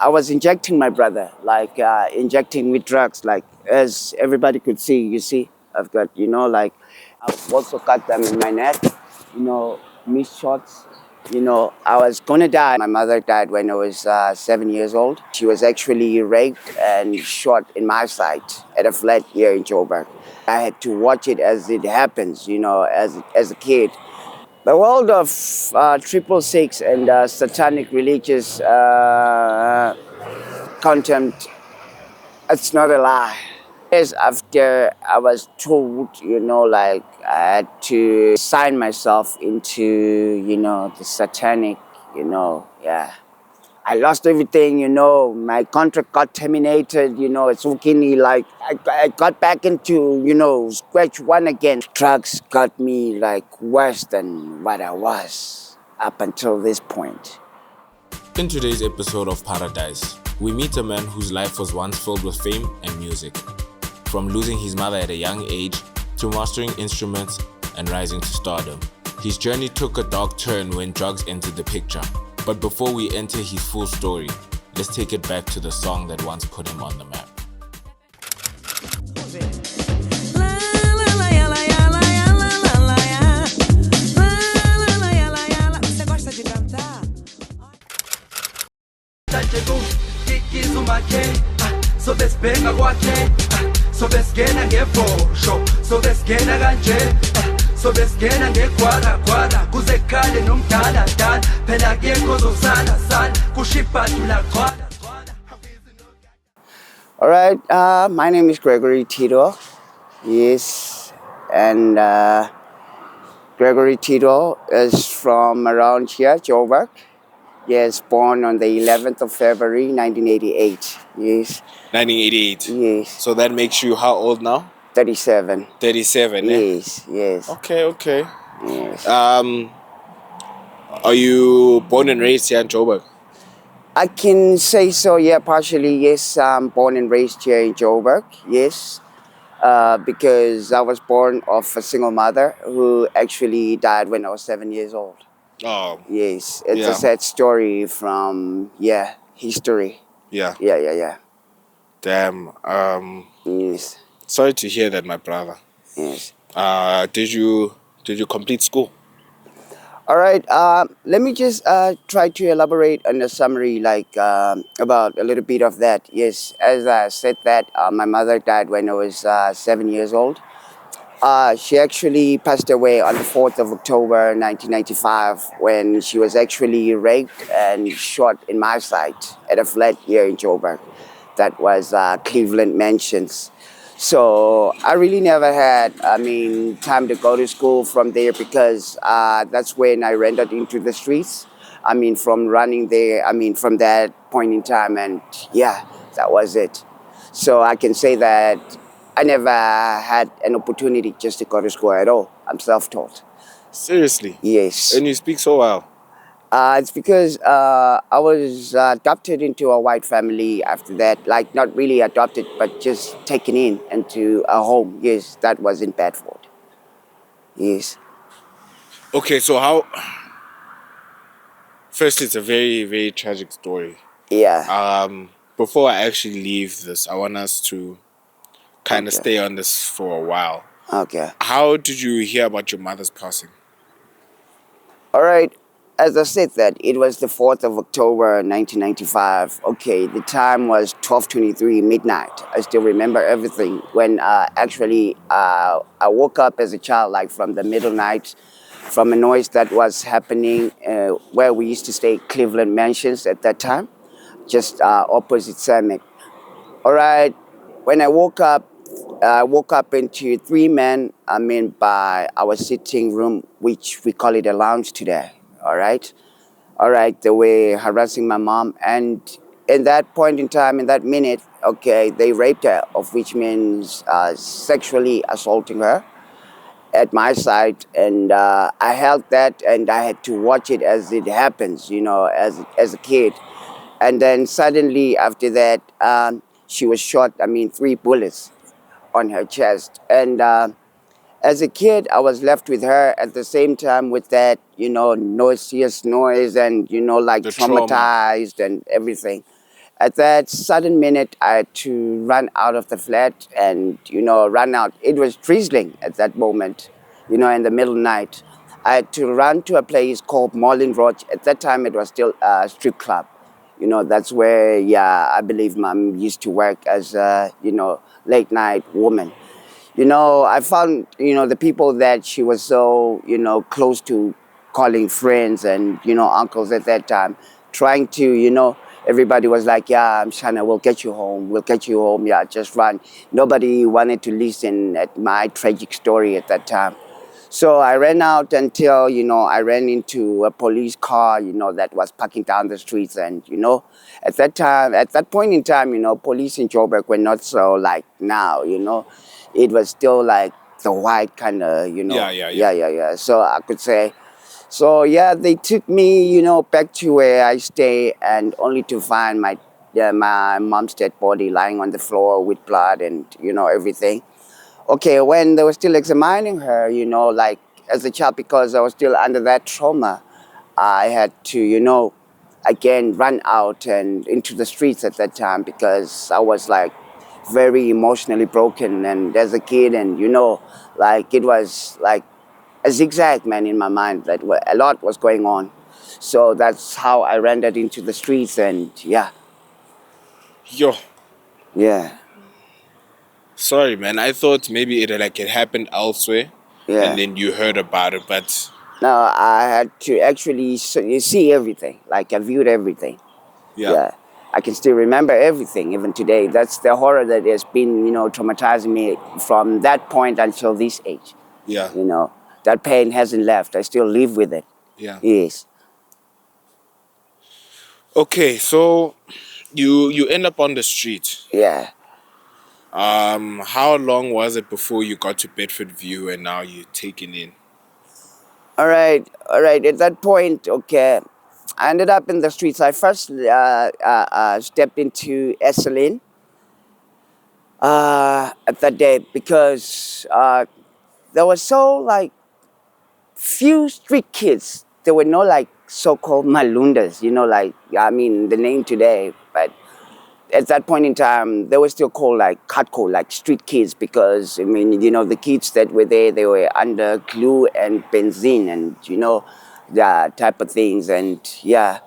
I was injecting my brother, like injecting with drugs, like as everybody could see. You see, I've got, like I've also cut them in my neck, missed shots. I was gonna die. My mother died when I was 7 years old. She was actually raped and shot in my side at a flat here in Joburg. I had to watch it as it happens, as a kid. The world of 666 and satanic religious contempt, it's not a lie. Yes, after I was told, like I had to sign myself into, the satanic, yeah. I lost everything, my contract got terminated, it's okay, like I got back into, scratch one again. Drugs got me like worse than what I was up until this point. In today's episode of Pharadise, we meet a man whose life was once filled with fame and music. From losing his mother at a young age to mastering instruments and rising to stardom. His journey took a dark turn when drugs entered the picture. But before we enter his full story, let's take it back to the song that once put him on the map. All right, my name is Gregory Tito. Yes, and Gregory Tito is from around here, Joburg. Yes, born on the 11th of February, 1988. Yes. 1988. Yes. So that makes you how old now? 37. 37, Yes, yes. Okay. Yes. Are you born and raised here in Joburg? I can say so, yeah, partially, yes. I'm born and raised here in Joburg, yes. Because I was born of a single mother who actually died when I was 7 years old. Oh. Yes, it's a sad story from, history. Yeah. Yeah. Damn. Yes, Sorry to hear that, my brother. yes. Did you complete school? All right, let me just try to elaborate on a summary, like about a little bit of that. Yes, as I said that, my mother died when I was 7 years old. She actually passed away on the 4th of October 1995 when she was actually raped and shot in my side at a flat here in Joburg. That was Cleveland Mansions. So I really never had, time to go to school from there because that's when I rendered into the streets. From running there, from that point in time, and yeah, that was it. So I can say that I never had an opportunity just to go to school at all. I'm self-taught. Seriously? Yes. And you speak so well? It's because I was adopted into a white family after that. Like, not really adopted, but just taken in into a home. Yes, that was in Bedford. Yes. Okay, so how... First, it's a very, very tragic story. Yeah. Before I actually leave this, I want us to kind of Okay. stay on this for a while. Okay. How did you hear about your mother's passing? All right. As I said that, it was the 4th of October, 1995. Okay, the time was 12:23 midnight. I still remember everything. When I woke up as a child, like from the middle night, from a noise that was happening where we used to stay, Cleveland Mansions at that time, just opposite Summit. All right, when I woke up into three men, by our sitting room, which we call it a lounge today. All right, they were harassing my mom, and in that point in time, in that minute, okay, they raped her, of which means sexually assaulting her at my side, and I held that, and I had to watch it as it happens, as a kid, and then suddenly after that, she was shot. 3 bullets on her chest, and as a kid, I was left with her at the same time with that, noisiest noise and, like The trauma. traumatized and everything. At that sudden minute, I had to run out of the flat and, run out. It was drizzling at that moment, in the middle night. I had to run to a place called Marlin Road. At that time, it was still a strip club. That's where, yeah, I believe mom used to work as a, late night woman. I found, the people that she was so, close to, calling friends and, uncles at that time, trying to, everybody was like, yeah, Shana, we'll get you home. We'll get you home. Yeah, just run. Nobody wanted to listen at my tragic story at that time. So I ran out until, I ran into a police car, that was parking down the streets. And, at that point in time, police in Joburg were not so like now, It was still like the white kind of, yeah. So I could say, so yeah, they took me, back to where I stay and only to find my mom's dead body lying on the floor with blood and, everything. Okay, when they were still examining her, like as a child, because I was still under that trauma, I had to, again run out and into the streets at that time because I was like very emotionally broken and as a kid and, like it was like a zigzag, man, in my mind that a lot was going on. So that's how I rendered into the streets and yeah, Yo, yeah, sorry, man. I thought maybe it happened elsewhere, and yeah. then you heard about it. But No, I had to actually see everything. Like I viewed everything. yeah, Yeah, I can still remember everything even today. That's the horror that has been, traumatizing me from that point until this age. yeah, You know, that pain hasn't left. I still live with it. yeah. Yes. Okay, so you end up on the street. Yeah. How long was it before you got to Bedford View and now you're taken in? All right. All right. At that point, okay, I ended up in the streets. I first stepped into Esseline at that day because there was so like few street kids. There were no like so-called malundas, like I mean the name today, but at that point in time, they were still called like hardcore, like street kids, because I mean, the kids that were there, they were under glue and benzene and that type of things, and yeah.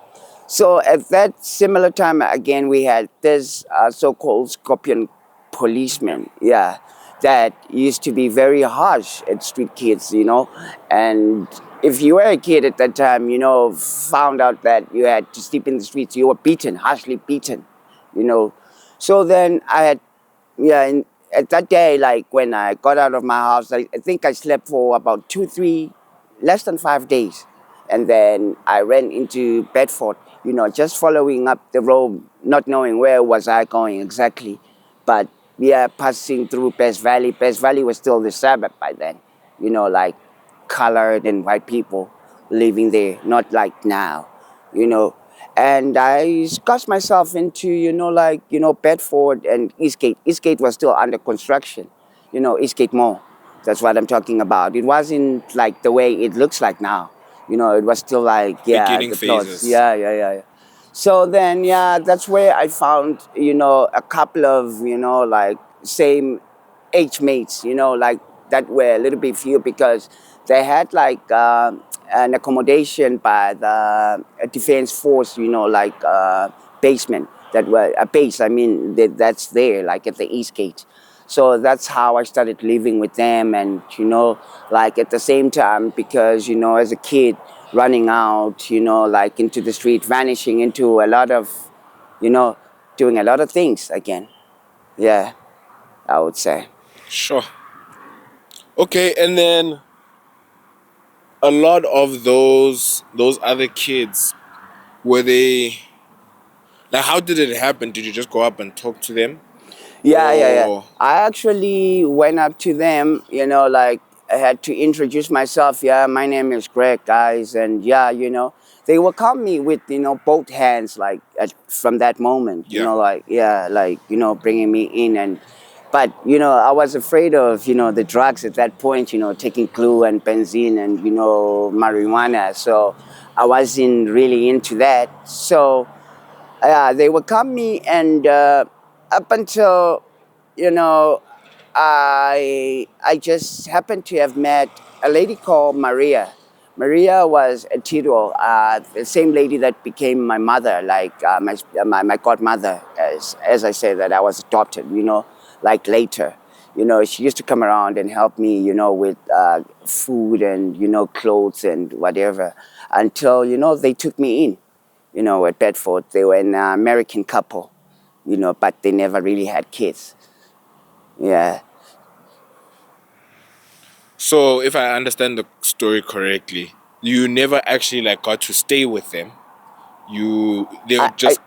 So at that similar time, again, we had this so-called scorpion policemen, yeah, that used to be very harsh at street kids, and if you were a kid at that time, found out that you had to sleep in the streets, you were beaten, harshly beaten, you know. So then I had, yeah, at that day, like when I got out of my house, I think I slept for about 2, 3, less than 5 days. And then I ran into Bedford, just following up the road, not knowing where was I going exactly. But yeah, passing through Pest Valley. Pest Valley was still the suburb by then, like colored and white people living there, not like now, you know. And I got myself into, Bedford and Eastgate. Eastgate was still under construction, Eastgate Mall. That's what I'm talking about. It wasn't like the way it looks like now. It was still like, yeah, Beginning the plots. phases. Yeah. So then, yeah, that's where I found, a couple of, like same age mates, like that were a little bit few because they had like an accommodation by the defense force, like basement that were a base. I mean, that's there, like at the East Gate. So that's how I started living with them, and like at the same time, because as a kid running out, like into the street, vanishing into a lot of, you know, doing a lot of things again. Yeah, I would say. Sure. Okay, and then a lot of those other kids, were they like, how did it happen? Did you just go up and talk to them? Yeah. Or I actually went up to them, like I had to introduce myself. Yeah, my name is Greg, guys. And yeah, they welcomed me with, both hands, like from that moment, yeah. like, yeah, like, bringing me in. And, but, I was afraid of, the drugs at that point, taking glue and benzene and, marijuana. So I wasn't really into that. So They would come me, and up until, you know, I just happened to have met a lady called Maria. Maria was a Tiro, the same lady that became my mother, like my godmother, as I say that I was adopted, like later. She used to come around and help me, with food and, clothes and whatever, until, they took me in, at Bedford. They were an American couple, but they never really had kids. Yeah. So if I understand the story correctly, you never actually like got to stay with them. They were I, I, just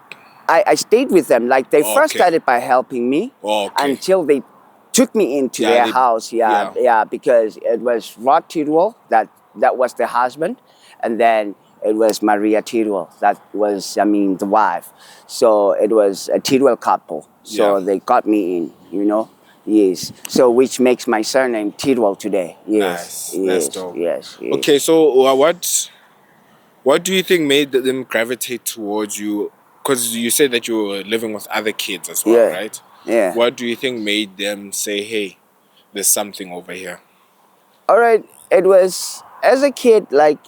I stayed with them. Like they first okay. started by helping me Okay. until they took me into Yeah, their house. Yeah, yeah. yeah, because it was Rod Tidwell, that was the husband, and then it was Maria Tidwell, that was, the wife. So it was a Tidwell couple. Yeah. So they got me in. Yes. So which makes my surname Tidwell today. Yes, Nice. That's yes, dope. yes, yes. Okay, so what do you think made them gravitate towards you? Because you said that you were living with other kids as well, Yeah, right? yeah. What do you think made them say, "Hey, there's something over here"? All right, it was as a kid, like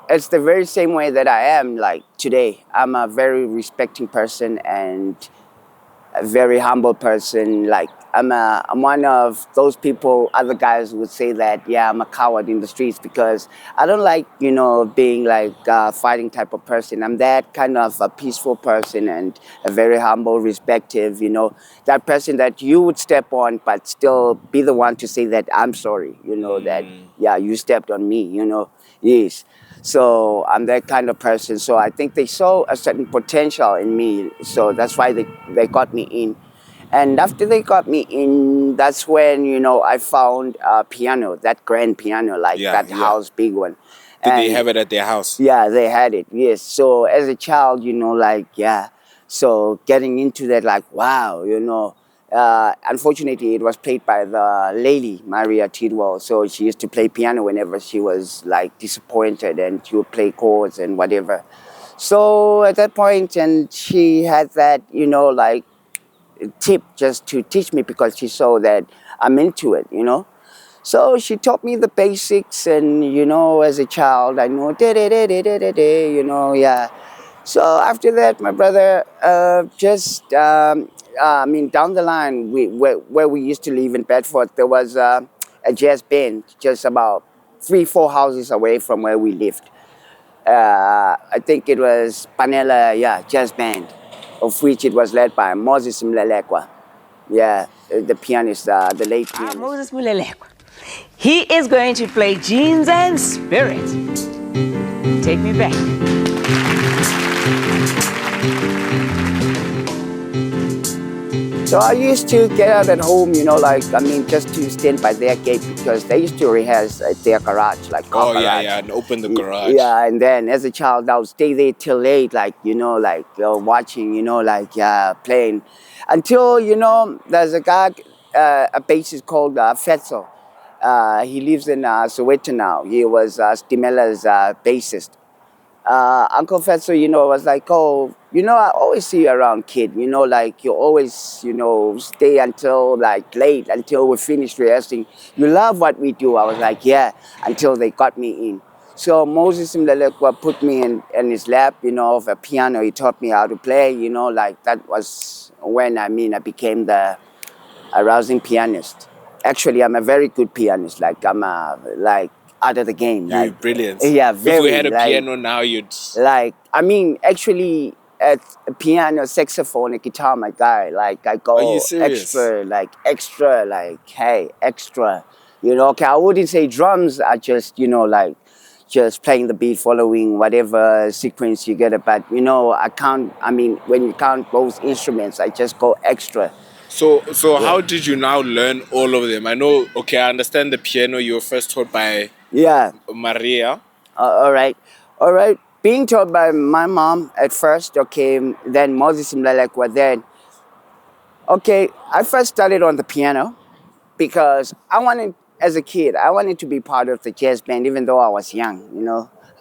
it's the very same way that I am like today. I'm a very respecting person and a very humble person. Like I'm one of those people. Other guys would say that, yeah, I'm a coward in the streets because I don't like, being like a fighting type of person. I'm that kind of a peaceful person and a very humble, respective. That person that you would step on, but still be the one to say that I'm sorry. That, yeah, you stepped on me. Yes. So I'm that kind of person. So I think they saw a certain potential in me. So that's why they got me in. And after they got me in, that's when, I found a piano, that grand piano, like Yeah, that yeah. house, big one. Did they And have it at their house? yeah, they had it, yes. So as a child, like, yeah. So getting into that, like, wow, unfortunately, it was played by the lady, Maria Tidwell. So she used to play piano whenever she was, like, disappointed, and she would play chords and whatever. So at that point, and she had that, like, tip just to teach me because she saw that I'm into it. So she taught me the basics, and as a child, I know yeah. So after that, my brother just, down the line, where we used to live in Bedford, there was a jazz band just about 3, 4 houses away from where we lived. I think it was Panela, yeah, jazz band, of which it was led by Moses Mlelekwa. Yeah, the pianist, the late pianist. Moses Mulelekwa. He is going to play Jeans and Spirit. Take me back. So I used to get out at home, just to stand by their gate because they used to rehearse at their garage, like car garage. Yeah, and open the garage. Yeah, and then as a child, I would stay there till late, watching, playing. Until, there's a guy, a bassist called Fetzel. He lives in Soweto now. He was Stimela's bassist. Uncle Fetzer, was like, oh, I always see you around, kid. You always, stay until like late, until we finish rehearsing. You love what we do. I was like, yeah, until they got me in. So Moses Mlelekwa put me in his lap, of a piano. He taught me how to play, that was when, I became the arousing pianist. Actually, I'm a very good pianist. Like, I'm out of the game. You're Like, brilliant. yeah, very. If we had a like, piano now, you'd. Actually, at piano, saxophone, and guitar, my guy, like, I Are you go serious? extra, like, hey, extra. Okay, I wouldn't say drums are just, just playing the beat, following whatever sequence you get it. But, I can't, when you count both instruments, I just go extra. So how did you now learn all of them? I know, okay, I understand the piano you were first taught by Yeah. Maria. All right. Being taught by my mom at first, okay, then Moses Mlelekwa, then, okay, I first started on the piano because as a kid, I wanted to be part of the jazz band, even though I was young.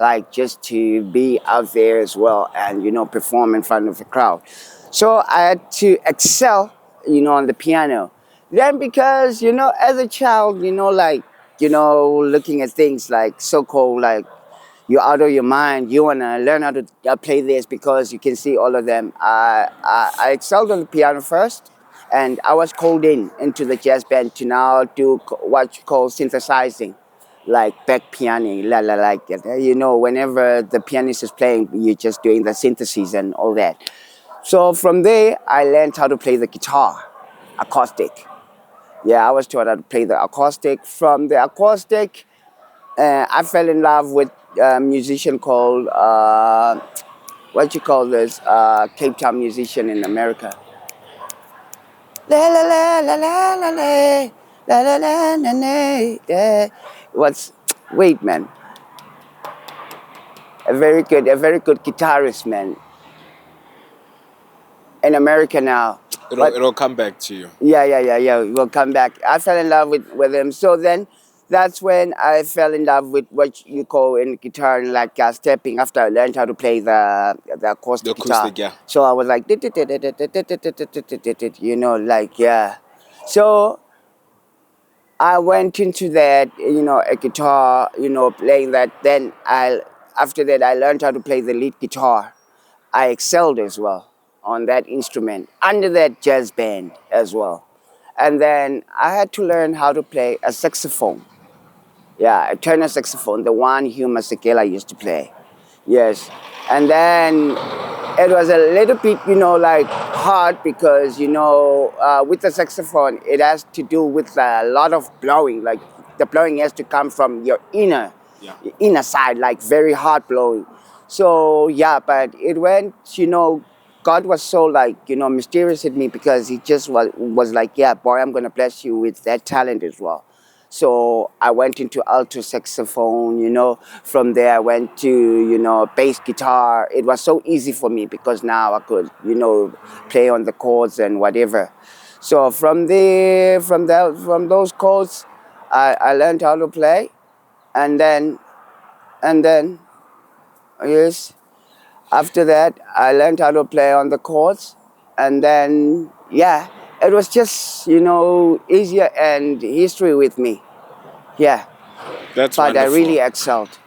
like just to be out there as well and, perform in front of a crowd. So I had to excel, on the piano. Then because, as a child, looking at things like so-called like you're out of your mind. You want to learn how to play this because you can see all of them. I excelled on the piano first, and I was called into the jazz band to now do what you call synthesizing, like back piano, like that. Whenever the pianist is playing, you're just doing the syntheses and all that. So from there, I learned how to play the guitar, acoustic. Yeah, I was taught how to play the acoustic. From the acoustic, I fell in love with a musician called what you call this Cape Town musician in America. La la la la la la la la la la la la. What's wait, man? A very good guitarist, man. In America now. It'll come back to you. Yeah. We'll come back. I fell in love with him. So then that's when I fell in love with what you call in guitar, like stepping after I learned how to play the acoustic guitar. Yeah. So I was like, like, yeah. So I went into that, a guitar, playing that. Then after that, I learned how to play the lead guitar. I excelled as well on that instrument under that jazz band as well. And then I had to learn how to play a saxophone. Yeah, a tenor saxophone, the one Hugh Masekela used to play. Yes. And then it was a little bit, like hard because, with the saxophone, it has to do with a lot of blowing. Like the blowing has to come from your inner side, like very hard blowing. So, yeah, but it went, God was so like, mysterious at me because he just was like, yeah, boy, I'm going to bless you with that talent as well. So I went into alto saxophone, From there I went to, bass guitar. It was so easy for me because now I could, play on the chords and whatever. So from those chords, I learned how to play, and then, yes, after that I learned how to play on the chords, and then yeah, it was just easier and history with me. Yeah. That's But wonderful. I really excelled.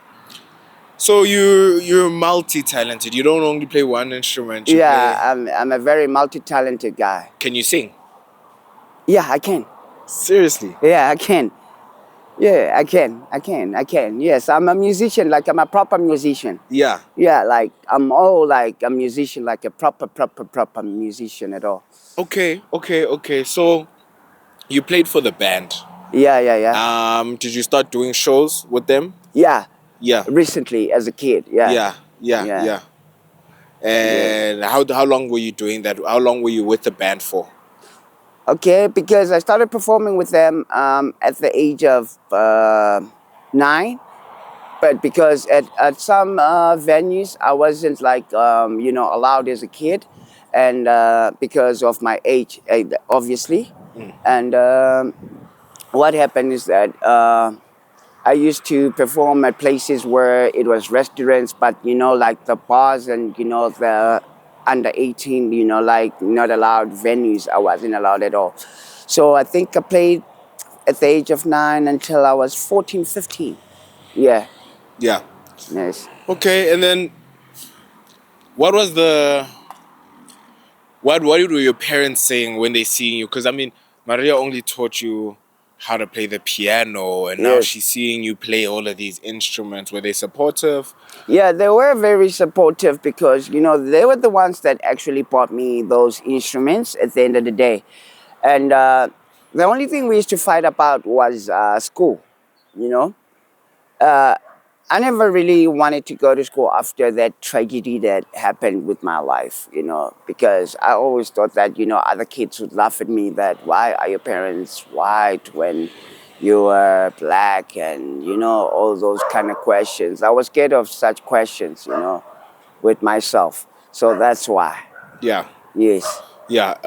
So you're multi-talented. You don't only play one instrument. You Yeah, play... I'm a very multi-talented guy. Can you sing? Yeah, I can. Seriously? Yeah, I can. Yeah, I can. Yes, I'm a musician, like I'm a proper musician. Yeah. Yeah, like I'm all like a musician, like a proper musician at all. Okay. So you played for the band. Yeah. Did you start doing shows with them? Yeah, Yeah. recently as a kid, yeah. Yeah. And how long were you doing that? How long were you with the band for? Okay, because I started performing with them at the age of 9. But because at some venues I wasn't like allowed as a kid, and because of my age, obviously. And what happened is that I used to perform at places where it was restaurants, but like the bars and the under 18, like not allowed venues. I wasn't allowed at all. So I think I played at the age of 9 until I was 14, 15. Yeah. Yeah. Yes. Okay, and then what were your parents saying when they seeing you? Because I mean, Maria only taught you how to play the piano, and now Yes. she's seeing you play all of these instruments. Were they supportive? Yeah, they were very supportive because, they were the ones that actually bought me those instruments at the end of the day. And the only thing we used to fight about was school, I never really wanted to go to school after that tragedy that happened with my life, because I always thought that, other kids would laugh at me that why are your parents white when you are black and, all those kind of questions. I was scared of such questions, with myself. So that's why. Yeah. Yes. Yeah.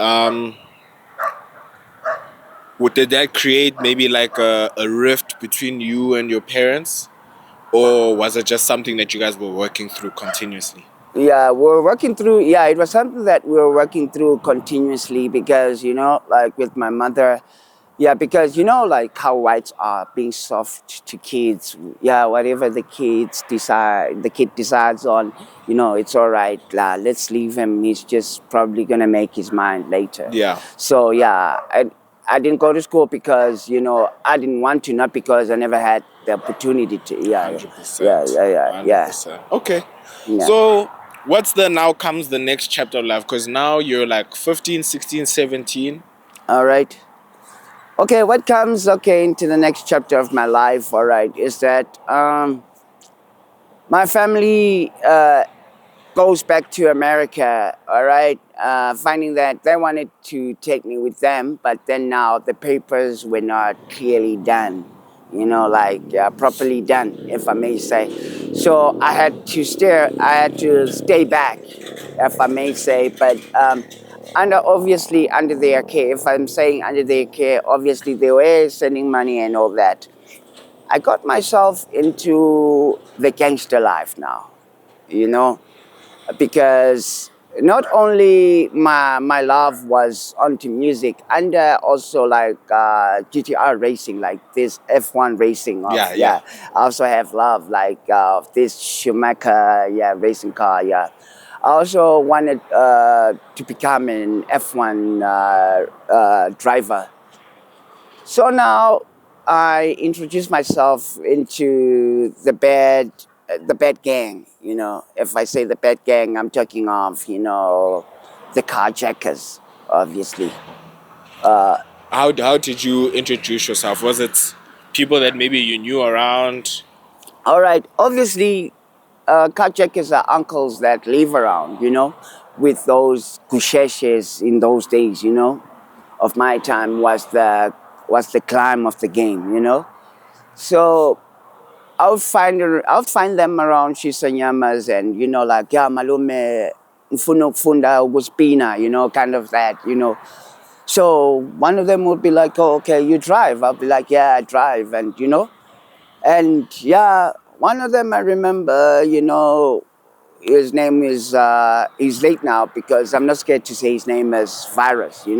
Did that create maybe like a rift between you and your parents? or was it just something that you guys were working through continuously? Yeah, we're working through. Yeah, it was something that we were working through continuously because like with my mother. Yeah, because like how whites are being soft to kids. Yeah, whatever the kid decides on, it's all right. Let's leave him. He's just probably gonna make his mind later. Yeah. So yeah, I didn't go to school because I didn't want to, not because I never had the opportunity to. Yeah, 100%. yeah. 100%. Okay. Yeah. So, what's the now comes the next chapter of life? Because now you're like 15, 16, 17. All right. Okay, what comes into the next chapter of my life? All right, is that my family goes back to America, all right, finding that they wanted to take me with them, but then now the papers were not clearly done, properly done, if I may say. So I had to stay back, if I may say, but obviously under their care. If I'm saying under their care, obviously they were sending money and all that. I got myself into the gangster life now, you know, because not only my love was onto music, and also like GTR racing, like this F1 racing of Yeah. I also have love like this Schumacher racing car. I also wanted to become an F1 driver. So now I introduced myself into the bad gang. If I say the bad gang, I'm talking of the carjackers, obviously. How did you introduce yourself? Was it people that maybe you knew around? All right, obviously, carjackers are uncles that live around. With those kusheshes in those days. Of my time was the climb of the game. So I'll find them around Shisanyamas and like malume mfuna ukufunda ukuspina, kind of that. So one of them would be like, "Oh, okay, you drive." I'll be like, "Yeah, I drive," and yeah, one of them I remember, his name is he's late now because I'm not scared to say his name as Virus. He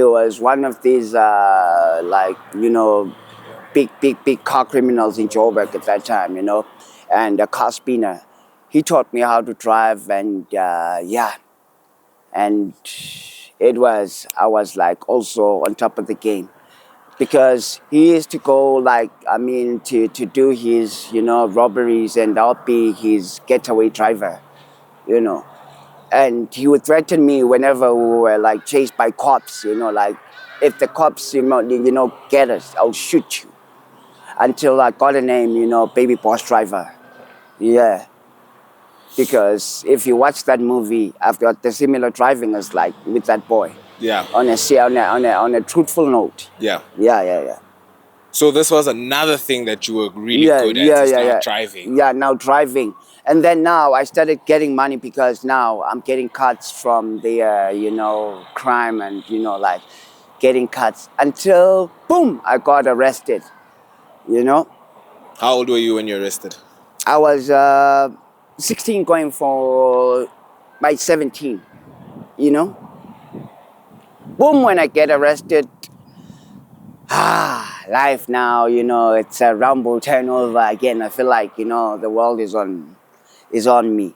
was one of these like big car criminals in Joburg at that time, and a car spinner. He taught me how to drive, and and I was like also on top of the game because he used to go like to do his robberies, and I'll be his getaway driver, you know. And he would threaten me whenever we were like chased by cops, like if the cops get us, I'll shoot you until I got a name, Baby Boss Driver. Yeah. Because if you watch that movie, I've got the similar driving as like with that boy. Yeah. On a truthful note. Yeah. Yeah. So this was another thing that you were really good at, to start driving. Yeah, now driving. And then now I started getting money because now I'm getting cuts from the, crime and, like getting cuts until, boom, I got arrested, How old were you when you were arrested? I was 16 going for by 17, Boom, when I get arrested, life now, it's a rumble turnover again. I feel like, the world is on me.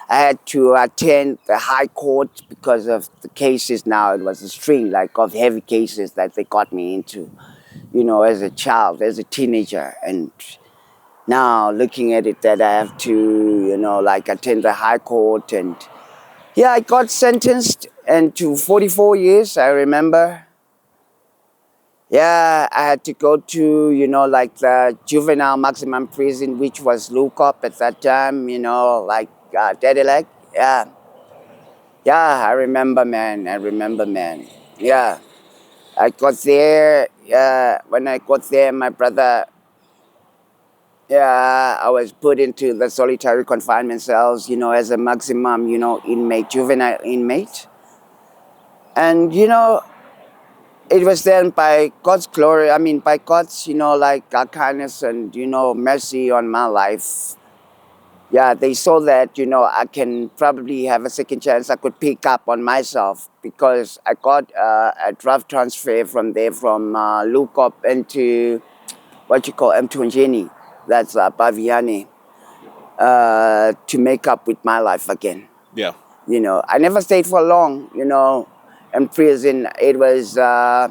I had to attend the high court because of the cases now. It was a string like of heavy cases that they got me into, as a child, as a teenager. And now looking at it that I have to, like attend the high court, and yeah, I got sentenced and to 44 years, I remember. Yeah, I had to go to, like the juvenile maximum prison, which was Lukop at that time, like Dedileg. Yeah. Yeah, I remember, man. Yeah. I got there, when I got there, my brother, yeah, I was put into the solitary confinement cells, as a maximum, juvenile inmate. And, it was then by God's glory, I mean, by God's, like kindness and, mercy on my life. Yeah, they saw that, I can probably have a second chance. I could pick up on myself because I got a draft transfer from there from Lukop into what you call Mtungeni. That's Baviani, to make up with my life again. Yeah. I never stayed for long, in prison. It was 4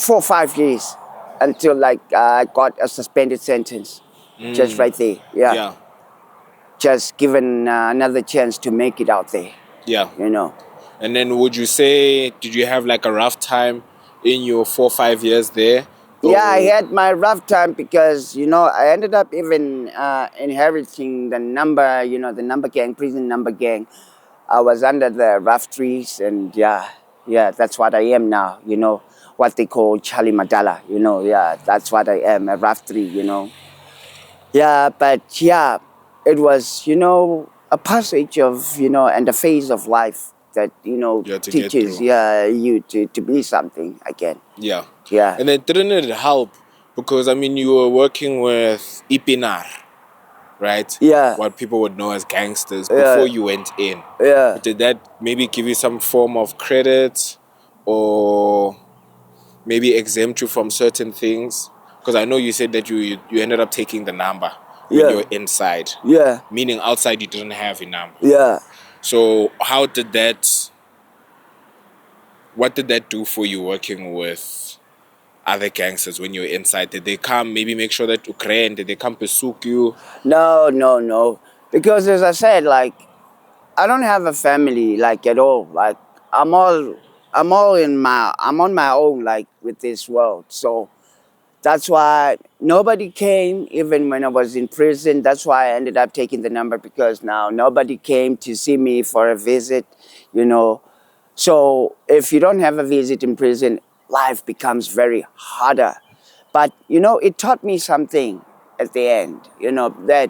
or 5 years until like I got a suspended sentence. Just right there. Yeah. Yeah. Just given another chance to make it out there. Yeah. And then would you say, did you have like a rough time in your 4 or 5 years there? Yeah, I had my rough time because, I ended up even inheriting the number, the number gang, prison number gang. I was under the rough trees and yeah, that's what I am now, what they call Charlie Madala, that's what I am, a rough tree, Yeah, but yeah, it was, a passage of, and a phase of life that, teaches you to be something again. Yeah. Yeah. And then didn't it help? Because, you were working with Ipinar, right? Yeah. What people would know as gangsters before you went in. Yeah. Did that maybe give you some form of credit or maybe exempt you from certain things? Because I know you said that you ended up taking the number when you were inside. Yeah. Meaning outside you didn't have a number. Yeah. So what did that do for you working with other gangsters when you were inside? Did they come maybe make sure that Ukraine, did they come pursue you? No. Because as I said, like, I don't have a family, like, at all. Like, I'm on my own, like, with this world. So that's why nobody came, even when I was in prison. That's why I ended up taking the number, because now nobody came to see me for a visit, So if you don't have a visit in prison, life becomes very harder. But, it taught me something at the end, that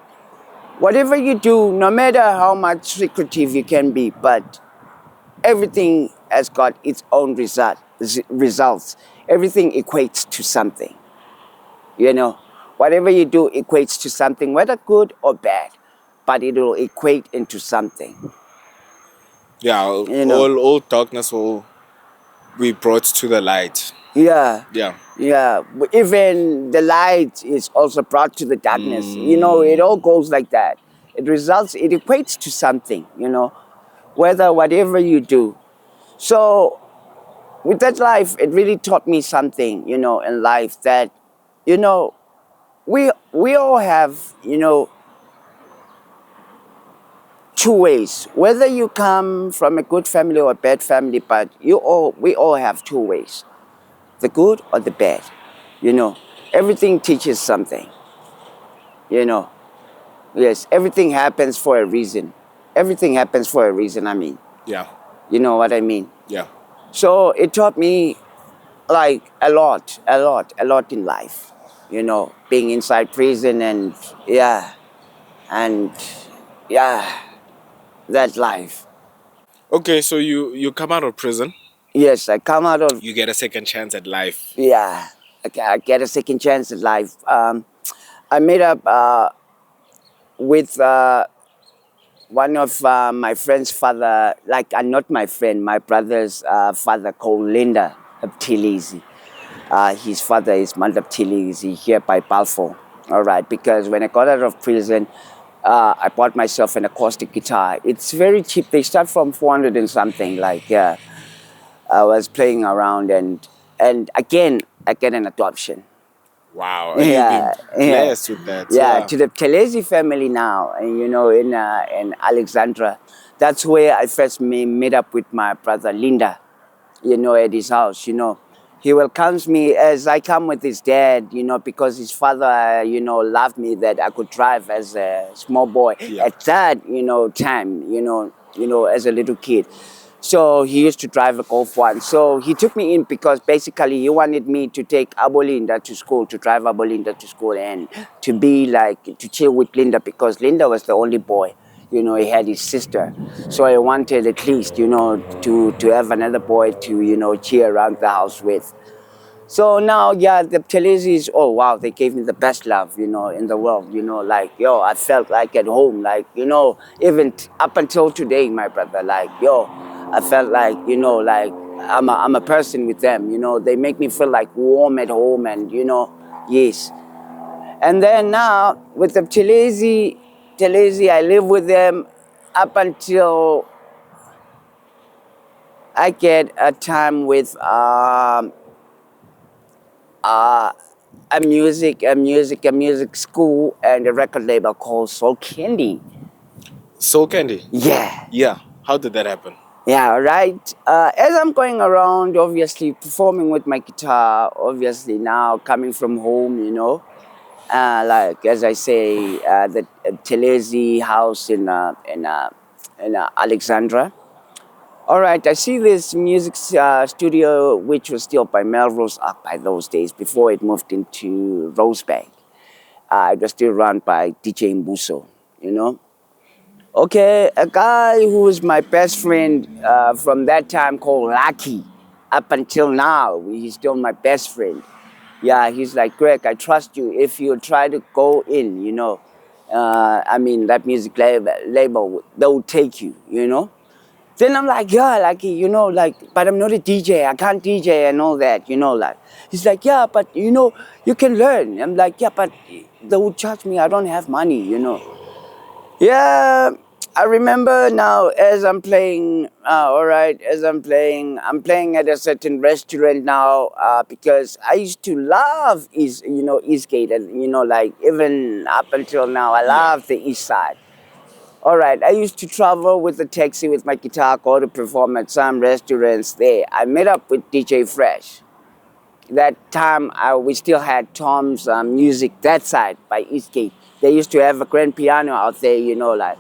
whatever you do, no matter how much secretive you can be, but everything has got its own results. Everything equates to something. Whatever you do equates to something, whether good or bad, but it will equate into something. Yeah, all darkness will be brought to the light. Yeah. Yeah. Yeah. Even the light is also brought to the darkness. It all goes like that. It equates to something, whatever you do. So with that life, it really taught me something, in life that, we all have, two ways. Whether you come from a good family or a bad family, but we all have two ways. The good or the bad. Everything teaches something. Yes, everything happens for a reason. Everything happens for a reason, I mean. Yeah. You know what I mean? Yeah. So it taught me like a lot in life. Being inside prison and that life. Okay, so you come out of prison. Yes, I come out of... You get a second chance at life. Yeah, I get a second chance at life. I met up with one of my friend's father, like not my friend, my brother's father, called Linda Abtilizi. His father is Mandaptilizi here by Balfour. All right, because when I got out of prison, I bought myself an acoustic guitar. It's very cheap. They start from 400 and something. Like, I was playing around, and again, I get an adoption. Wow, and you've been blessed with that. Yeah, to the Telezi family now, and in Alexandra. That's where I first met up with my brother Linda, at his house. He welcomes me as I come with his dad, because his father, loved me that I could drive as a small boy. Yeah. At that, time, as a little kid. So he used to drive a Golf 1. So he took me in because basically he wanted me to take Abolinda to school, to drive Abolinda to school, and to be like, to chill with Linda, because Linda was the only boy, he had his sister. So I wanted at least, to have another boy to, cheer around the house with. So now, yeah, the Talezis, oh wow, they gave me the best love, in the world, like, yo, I felt like at home, like, even up until today, my brother, like, yo, I felt like, like I'm a person with them, they make me feel like warm at home and, yes. And then now with the Talezi, I live with them up until I get a time with a music school and a record label called Soul Candy. Soul Candy? Yeah. Yeah. How did that happen? Yeah, right. As I'm going around, obviously performing with my guitar, obviously now coming from home, like as I say, the Telezi house in Alexandra. All right, I see this music studio, which was still by Melrose Arc by those days, before it moved into Rosebank. It was still run by DJ Mbuso. Okay, a guy who was my best friend from that time called Lucky, up until now, he's still my best friend. Yeah, he's like, Greg, I trust you. If you try to go in, that music label, they will take you. Then I'm like, yeah, like, but I'm not a DJ. I can't DJ and all that, like. He's like, yeah, but, you can learn. I'm like, yeah, but they will charge me. I don't have money. Yeah, I remember now as I'm playing, I'm playing at a certain restaurant now because I used to love Eastgate and, like, even up until now, I love the East Side. All right, I used to travel with a taxi with my guitar, go to perform at some restaurants there. I met up with DJ Fresh. That time, we still had Tom's music that side by Eastgate. They used to have a grand piano out there, like.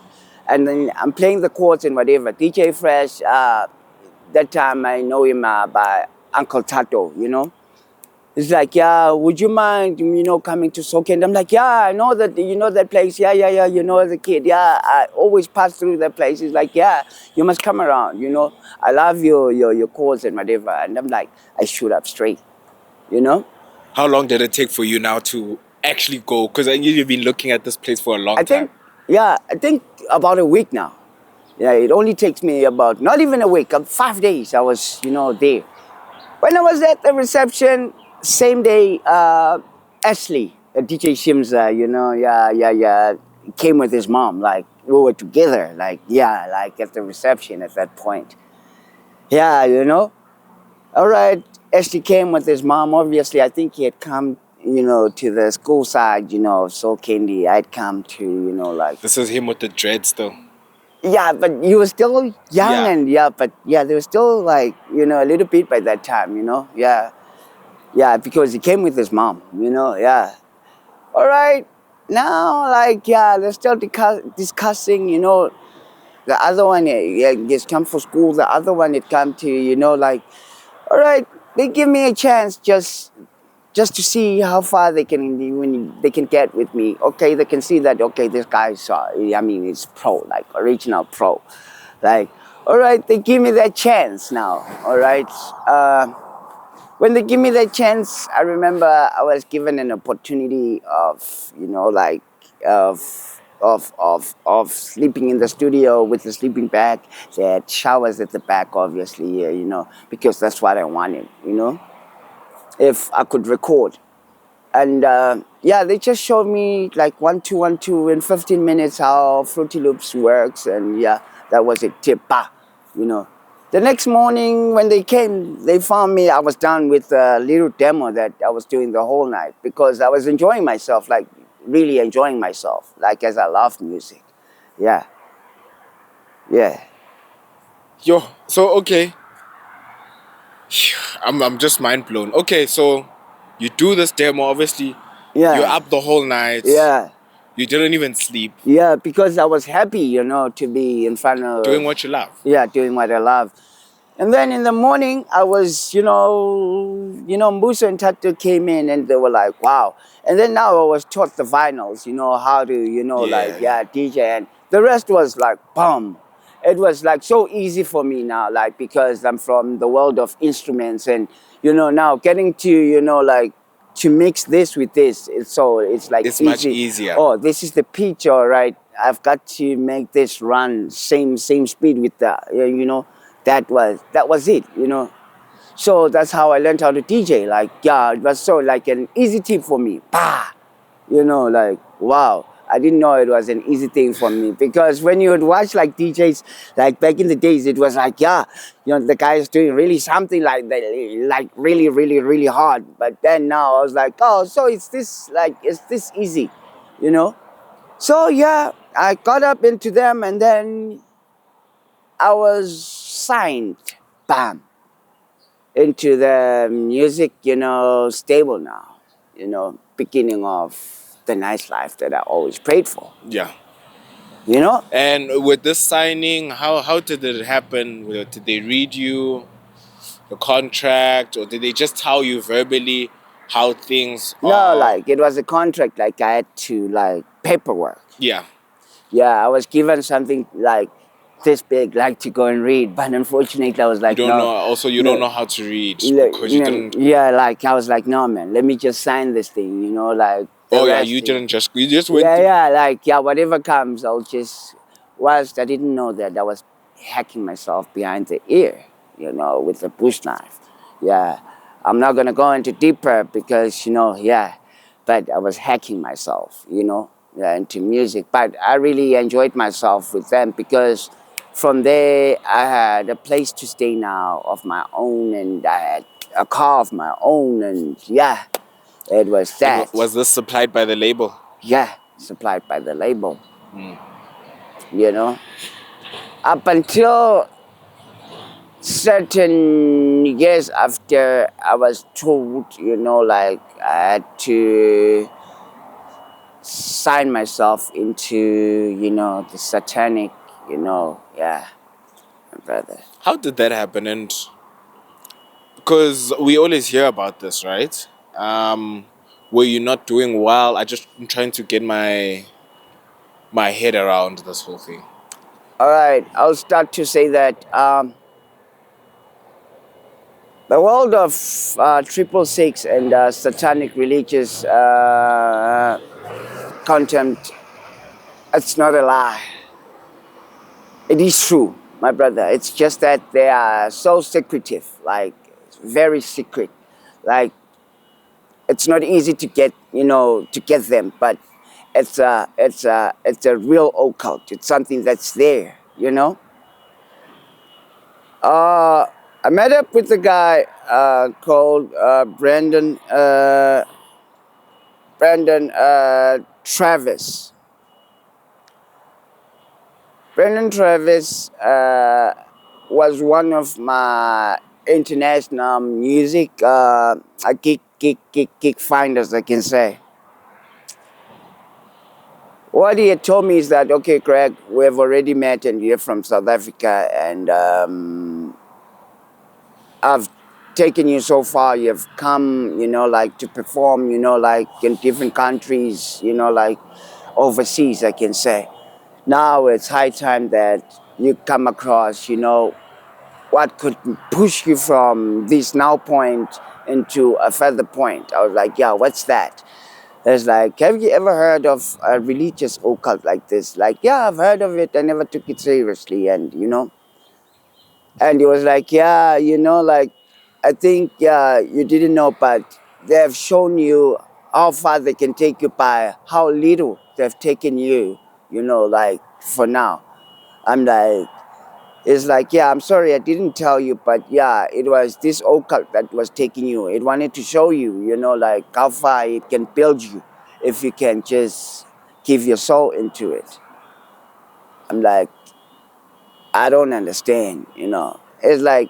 And then I'm playing the chords and whatever. DJ Fresh, that time I know him by Uncle Tato. He's like, yeah, would you mind, coming to Soken? I'm like, yeah, I know that, that place. Yeah, the kid. Yeah, I always pass through that place. He's like, yeah, you must come around, I love your chords and whatever. And I'm like, I shoot up straight, How long did it take for you now to actually go? Because I knew you've been looking at this place for a long time. I think about a week now. Yeah, it only takes me about, not even a week, 5 days I was, there. When I was at the reception, same day, Ashley, DJ Shimza, came with his mom. Like, we were together, like at the reception at that point. Yeah, All right, Ashley came with his mom. Obviously, I think he had come, to the school side, Soul Candy. I'd come to, like... This is him with the dreads, though. Yeah, but you were still young and they were still like, a little bit by that time, Yeah. Yeah, because he came with his mom, yeah. All right, now, like, they're still discussing, the other one, just come for school, the other one had come to, like, all right, they give me a chance just to see how far they can get with me. Okay, they can see that, okay, this guy's, he's pro, like, original pro. Like, all right, they give me that chance now, all right. When they give me that chance, I remember I was given an opportunity of, of sleeping in the studio with a sleeping bag. They had showers at the back, obviously, because that's what I wanted, if I could record. And they just showed me like 1, 2, 1, 2 in 15 minutes how Fruity Loops works. And that was it, tip, The next morning when they came, they found me, I was done with a little demo that I was doing the whole night because I was enjoying myself, like really enjoying myself, like as I loved music. Yeah. Yo, so okay. I'm just mind blown. Okay, so you do this demo, obviously. Yeah. You're up the whole night. Yeah. You didn't even sleep. Yeah, because I was happy, to be in front of... Doing what you love. Yeah, doing what I love. And then in the morning, I was, Mbuso and Tato came in and they were like, wow. And then now I was taught the vinyls, how to, DJ. And The rest was like, boom. It was like so easy for me now, like because I'm from the world of instruments, and now getting to like to mix this with this, it's like It's much easy. easier. Oh, this is the pitch, all right. I've got to make this run same speed with that. That was it. So that's how I learned how to DJ. Like, yeah, it was so like an easy tip for me. Bah! Like, wow. I didn't know it was an easy thing for me, because when you would watch like DJs, like back in the days, it was like, yeah, the guy is doing really something like that, like really, really, really hard. But then now I was like, oh, so it's this easy, So yeah, I got up into them, and then I was signed, bam, into the music, stable now, beginning of the nice life that I always prayed for, Yeah. you know? And with this signing, how did it happen? Did they read you the contract, or did they just tell you verbally how things No, are? like it was a contract, like I had to like paperwork. Yeah. Yeah, I was given something like this big, like to go and read, but unfortunately I was You like, don't know. no, Also, you don't no. know how to read because you didn't. Yeah, like I was like, no, man, let me just sign this thing, like the Oh yeah, rest you thing. didn't just. You just went. Yeah, like, yeah, whatever comes, I'll just, whilst I didn't know that I was hacking myself behind the ear, with a bush knife. Yeah, I'm not going to go into deeper because, yeah, but I was hacking myself, yeah, into music. But I really enjoyed myself with them, because from there I had a place to stay now of my own, and I had a car of my own, and yeah, it was that. Was this supplied by the label? Yeah, supplied by the label. You know, up until certain years after, I was told, like I had to sign myself into, the satanic, yeah, my brother. How did that happen? And because we always hear about this, right? Were you not doing well? I'm trying to get my head around this whole thing. All right, I'll start to say that the world of 666 and satanic religious contempt, it's not a lie. It is true, my brother. It's just that they are so secretive, like very secret. Like it's not easy to get, to get them, but it's a real occult. It's something that's there, I met up with a guy called Brandon Travis. Brandon Travis was one of my international music geek finders, I can say. What he had told me is that, okay, Craig, we have already met, and you're from South Africa, and I've taken you so far. You've come, like to perform, like in different countries, like overseas, I can say. Now it's high time that you come across, what could push you from this now point into a further point. I was like, yeah, what's that? It's like, have you ever heard of a religious occult like this? Like, yeah, I've heard of it. I never took it seriously. And, and he was like, yeah, like, I think, yeah, you didn't know, but they have shown you how far they can take you by how little they've taken you, like, for now. I'm like, it's like, yeah, I'm sorry, I didn't tell you, but yeah, it was this occult that was taking you. It wanted to show you, like how far it can build you if you can just give your soul into it. I'm like, I don't understand, It's like,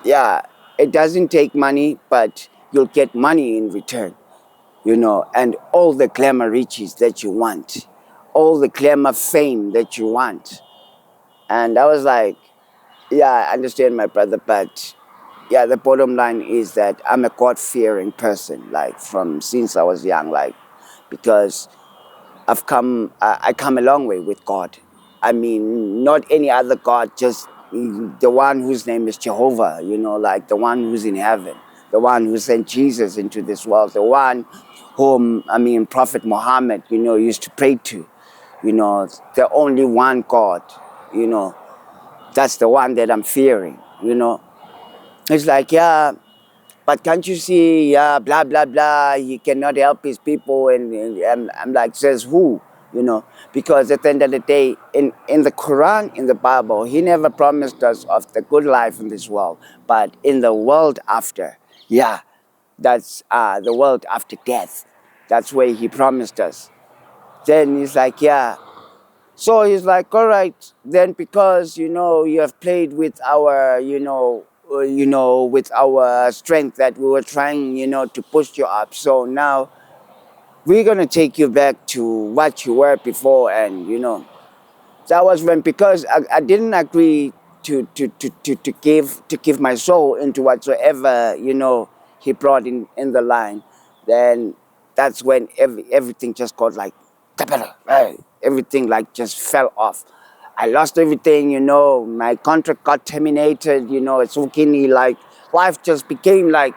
yeah, it doesn't take money, but you'll get money in return, and all the glamour riches that you want, all the glamour fame that you want. And I was like, yeah, I understand, my brother, but yeah, the bottom line is that I'm a God-fearing person, like from since I was young, like because I come a long way with God, I mean, not any other God, just the one whose name is Jehovah, like the one who's in heaven, the one who sent Jesus into this world, the one whom, Prophet Muhammad, used to pray to, the only one God, you know, that's the one that I'm fearing. It's like, yeah, but can't you see, yeah, blah, blah, blah, he cannot help his people. And I'm like, says who? Because at the end of the day, in the Quran, in the Bible, he never promised us of the good life in this world. But in the world after, yeah, that's the world after death. That's where he promised us. Then he's like, yeah. So he's like, all right, then because, you have played with our, with our strength that we were trying, to push you up. So now we're going to take you back to what you were before. And, that was when, because I didn't agree to give my soul into whatsoever, he brought in the line. Then that's when everything just got like, everything like just fell off. I lost everything, my contract got terminated, it's okay, like life just became like,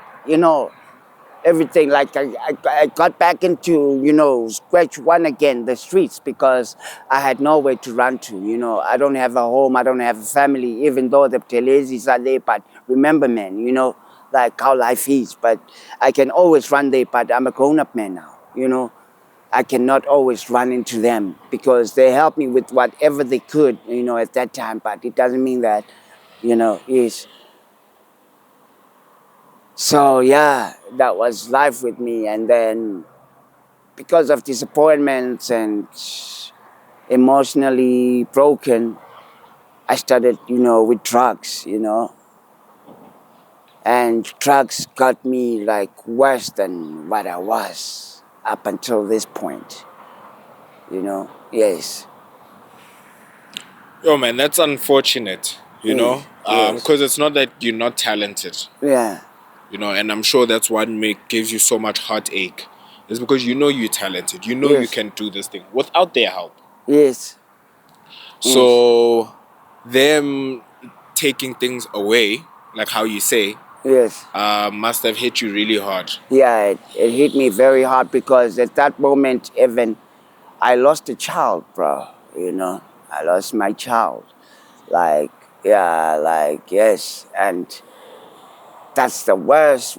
everything. Like I got back into, scratch one again, the streets, because I had nowhere to run to. I don't have a home, I don't have a family, even though the Buthelezis are there. But remember, man, like how life is. But I can always run there, but I'm a grown-up man now. I cannot always run into them because they helped me with whatever they could, at that time. But it doesn't mean that, is. So yeah, that was life with me. And then because of disappointments and emotionally broken, I started, with drugs. And drugs got me like worse than what I was up until this point. Yes. Yo, man, that's unfortunate, Yes. Yes. because it's not that you're not talented, Yeah. and I'm sure that's what gives you so much heartache. It's because you're talented. You Yes. can do this thing without their help. Yes. Yes. So, them taking things away, like how you say, Yes. must have hit you really hard. Yeah, it hit me very hard because at that moment, even I lost a child, bro. I lost my child. Like, yeah, like, yes. And that's the worst,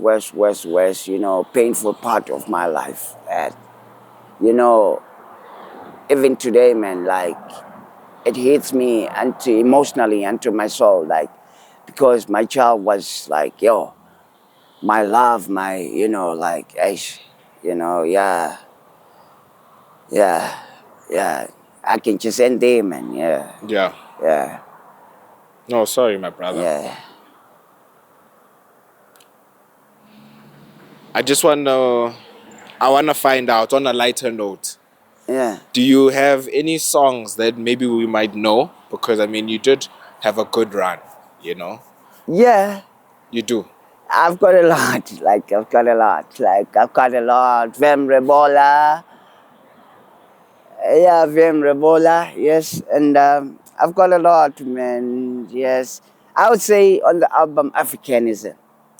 painful part of my life. And, even today, man, like, it hits me emotionally and to my soul, like, because my child was like, yo, my love, my, like, yeah, yeah, yeah. I can just end there, man, yeah, Yeah. yeah, No, sorry, my brother. yeah. I wanna find out on a lighter note. Yeah. Do you have any songs that maybe we might know? Because you did have a good run, Yeah, You do. I've got a lot. I've got a lot. Vem Rebola. Yeah, Vem Rebola. Yes, and I've got a lot, man. Yes, I would say on the album Africanism.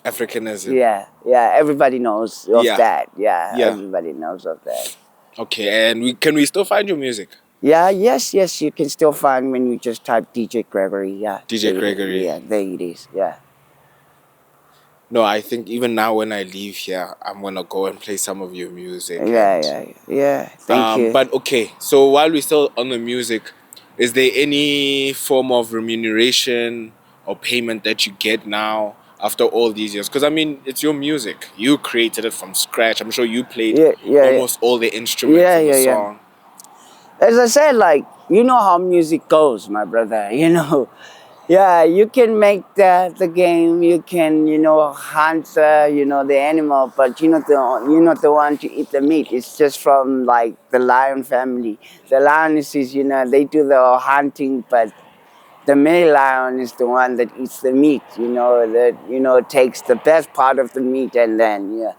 Africanism. Yeah, yeah. Everybody knows of Yeah. that. Yeah, Yeah. everybody knows of that. Okay, and can we still find your music? Yeah, yes. You can still find when you just type DJ Gregory. Yeah, DJ there it is. Gregory. Yeah, there it is. Yeah. No, I think even now when I leave here, I'm gonna go and play some of your music. Yeah. Thank you. But okay, so while we're still on the music, is there any form of remuneration or payment that you get now after all these years? Because it's your music. You created it from scratch. I'm sure you played Yeah. almost all the instruments in the Yeah. song. As I said, like, you know how music goes, my brother. Yeah, you can make the game, you can, hunt, the animal, but you're not the one to eat the meat. It's just from, like, the lion family. The lionesses, they do the hunting, but the male lion is the one that eats the meat, that, takes the best part of the meat. And then, yeah,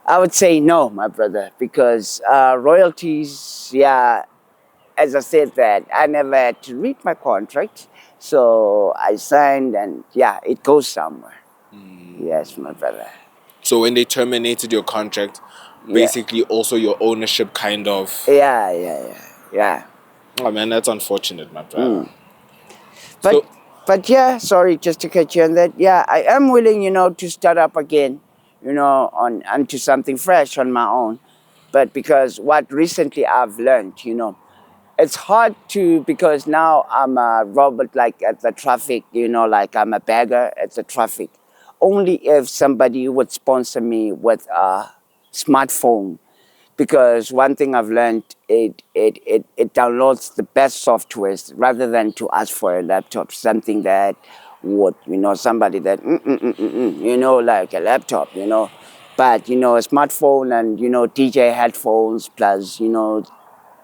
I would say no, my brother, because royalties, yeah, as I said that, I never had to read my contract. So I signed and yeah, it goes somewhere. Yes, my brother. So when they terminated your contract, Yeah. basically also your ownership kind of. Yeah. Oh man, that's unfortunate, my brother. But So but yeah, sorry, just to catch you on that. Yeah, I am willing, to start up again, on onto something fresh on my own. But because what recently I've learned, it's hard to because now I'm a robot like at the traffic, like I'm a beggar at the traffic. Only if somebody would sponsor me with a smartphone because one thing I've learned, it downloads the best softwares rather than to ask for a laptop, something that would, somebody that, like a laptop, But, a smartphone and, DJ headphones plus,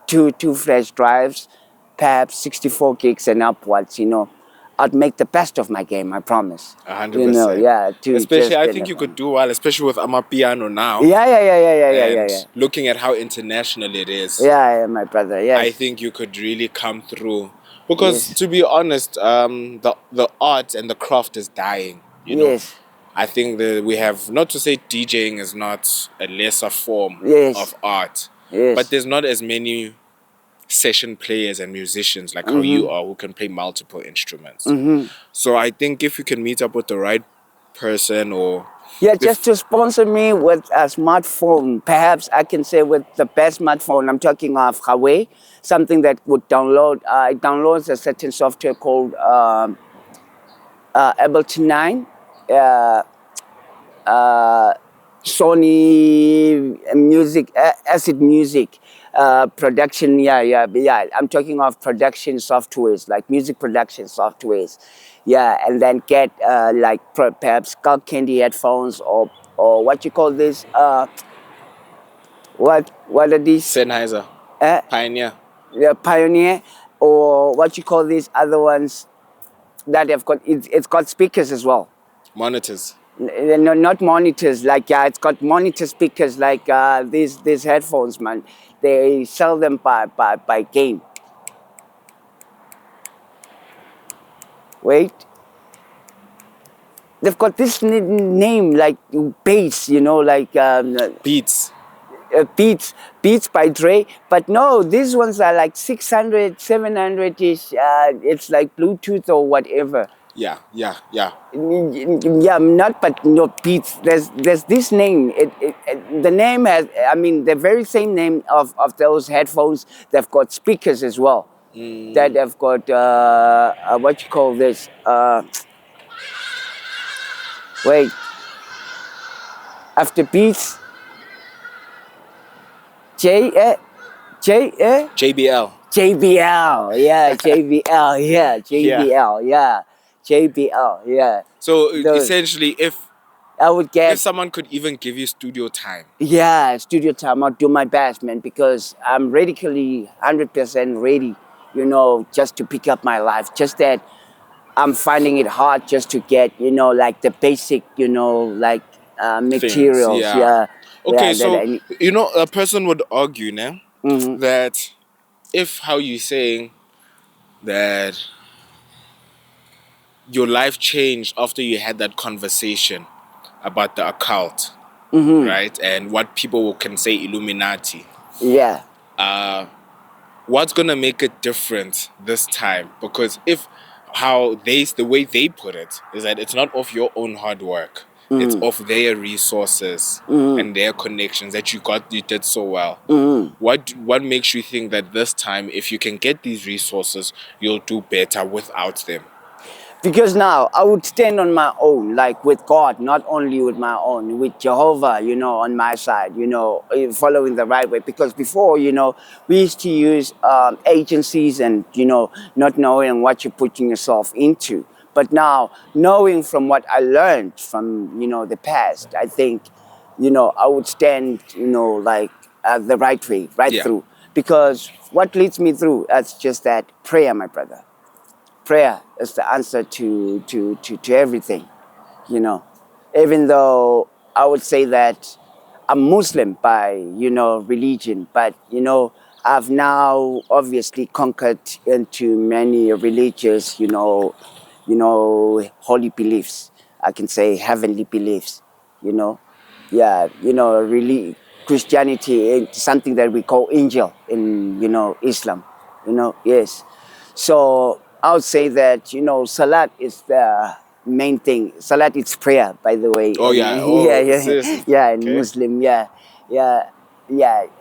two flash drives, perhaps 64 gigs and upwards, I'd make the best of my game, I promise. 100%. Yeah, to Especially, just, I think you could do well, especially with Amapiano now. Yeah. Looking at how international it is, Yeah, my brother, yes. I think you could really come through. Because Yes. to be honest, the art and the craft is dying. Yes. I think that we have, not to say DJing is not a lesser form Yes. of art, Yes. but there's not as many session players and musicians like how you are who can play multiple instruments. So I think if you can meet up with the right person or Yeah, just to sponsor me with a smartphone. Perhaps I can say with the best smartphone. I'm talking of Huawei, something that would download. It downloads a certain software called Ableton 9. Sony music, acid music, production. Yeah. I'm talking of production softwares, like music production softwares. Yeah, and then get like perhaps Skull Candy headphones or what you call this? What are these? Sennheiser, Uh, Pioneer, yeah, Pioneer, or what you call these other ones that have got it's got speakers as well. monitors. No, not monitors. Like it's got monitor speakers. Like these headphones, man. They sell them by game. Wait, they've got this name like bass. Like Beats. Beats by Dre. But no, these ones are like 600, 700 ish. It's like Bluetooth or whatever. Yeah. Yeah, not but no Beats. There's this name. The name has. I mean, the very same name of those headphones. They've got speakers as well. That have got what you call this? Wait. After Beats, J J JBL. JBL. Yeah, JBL. Yeah, JBL. Yeah, JBL. Yeah. So Those- essentially, if I would get. someone could even give you studio time, Yeah, studio time. I'll do my best, man, because I'm radically 100% ready, just to pick up my life. Just that I'm finding it hard just to get, like the basic, like materials. yeah. Yeah. Okay, Yeah, so that I need. a person would argue now that if how you saying that your life changed after you had that conversation about the occult, right? And what people can say Illuminati. Yeah. What's gonna make it different this time? Because if the way they put it is that it's not of your own hard work. It's of their resources and their connections that you did so well. What makes you think that this time, if you can get these resources, you'll do better without them? Because now I would stand on my own, like with God, not only with my own, with Jehovah, on my side, following the right way. Because before, we used to use agencies and, not knowing what you're putting yourself into. But now, knowing from what I learned from, the past, I think, I would stand, like the right way, right through. Because what leads me through, that's just that prayer, my brother. Prayer is the answer to everything, Even though I would say that I'm Muslim by, religion, but, I've now obviously conquered into many religious, holy beliefs. I can say heavenly beliefs, you know. Yeah, really Christianity is something that we call angel in, Islam, yes. So I would say that, Salat is the main thing. Salat is prayer, by the way. Oh, And yeah. Oh, yeah, seriously. yeah, in Okay. Muslim, yeah,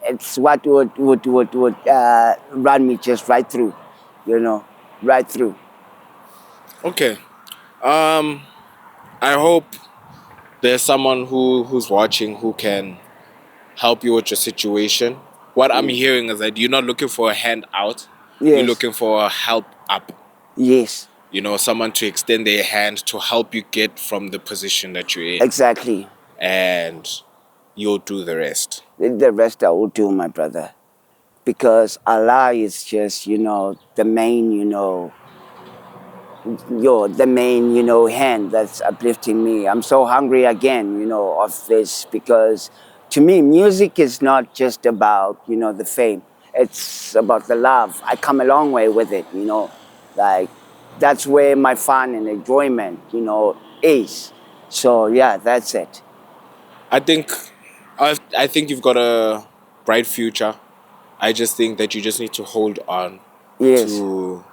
it's what would run me just right through, right through. Okay. Um, I hope there's someone who's watching who can help you with your situation. What I'm hearing is that you're not looking for a hand out. You're Yes, looking for a help up. yes, Someone to extend their hand to help you get from the position that you're in. exactly. And you'll do the rest. The rest I will do, my brother, because Allah is just, the main, the main, hand that's uplifting me. I'm so hungry again, of this, because to me, music is not just about, the fame. It's about the love. I come a long way with it, like that's where my fun and enjoyment, is. So yeah, that's it. I think I think you've got a bright future. I just think that you just need to hold on Yes, to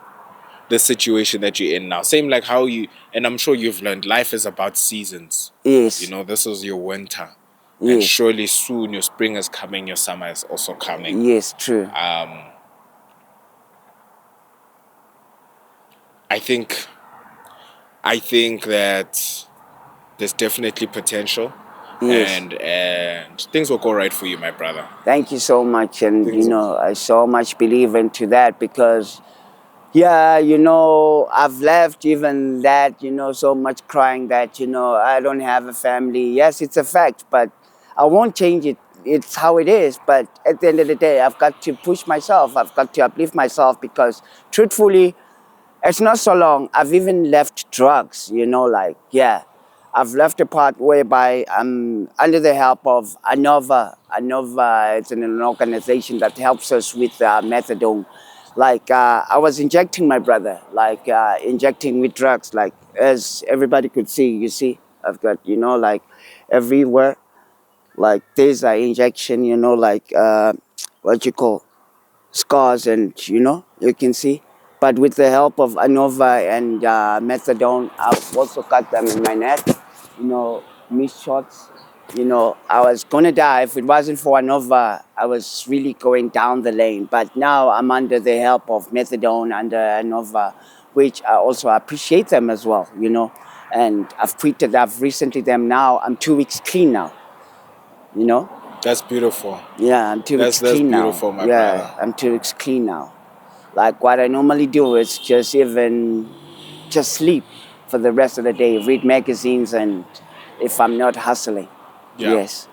the situation that you're in now. Same like how and I'm sure you've learned, life is about seasons. yes, This is your winter. And yes, surely soon your spring is coming, your summer is also coming. yes, true. I think I think that there's definitely potential, Yes. and things will go right for you, my brother. Thank you so much. And, Things will, I so much believe into that because, yeah, I've left even that, so much crying that, I don't have a family. Yes, it's a fact, but I won't change it. It's how it is. But at the end of the day, I've got to push myself. I've got to uplift myself because, truthfully, it's not so long. I've even left drugs, yeah. I've left a part whereby I'm under the help of ANOVA. ANOVA is an organization that helps us with methadone. I was injecting my brother, injecting with drugs, as everybody could see, you see. I've got, everywhere, there's an injection, what you call, scars, and you can see. But with the help of ANOVA and methadone, I've also cut them in my neck, missed shots. I was gonna die if it wasn't for ANOVA. I was really going down the lane. But now I'm under the help of methadone, under ANOVA, which I also appreciate them as well, And I've recently them now. I'm 2 weeks clean now, you know. that's beautiful. Yeah, I'm 2 weeks That's clean now. beautiful, my Yeah, brother. I'm 2 weeks clean now. Like what I normally do is just sleep for the rest of the day, read magazines, and if I'm not hustling. Yeah. Yes.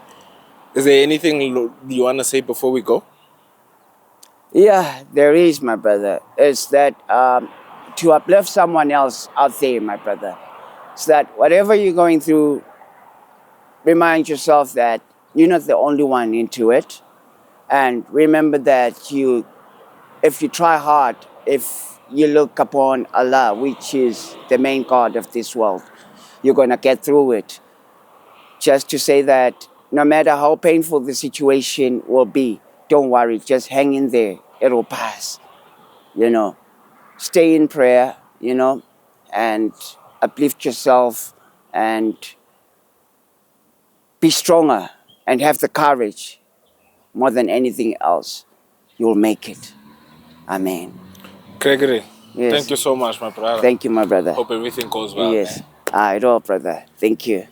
Is there anything you want to say before we go? Yeah, there is, my brother. It's that to uplift someone else out there, my brother. It's that whatever you're going through, remind yourself that you're not the only one into it. And remember that if you try hard, if you look upon Allah, which is the main God of this world, you're going to get through it. Just to say that no matter how painful the situation will be, don't worry, just hang in there. It'll pass, Stay in prayer, and uplift yourself and be stronger and have the courage more than anything else. You'll make it. Amen. Gregory, Yes. thank you so much, my brother. Thank you, my brother. Hope everything goes well. Yes. All right, brother. Thank you.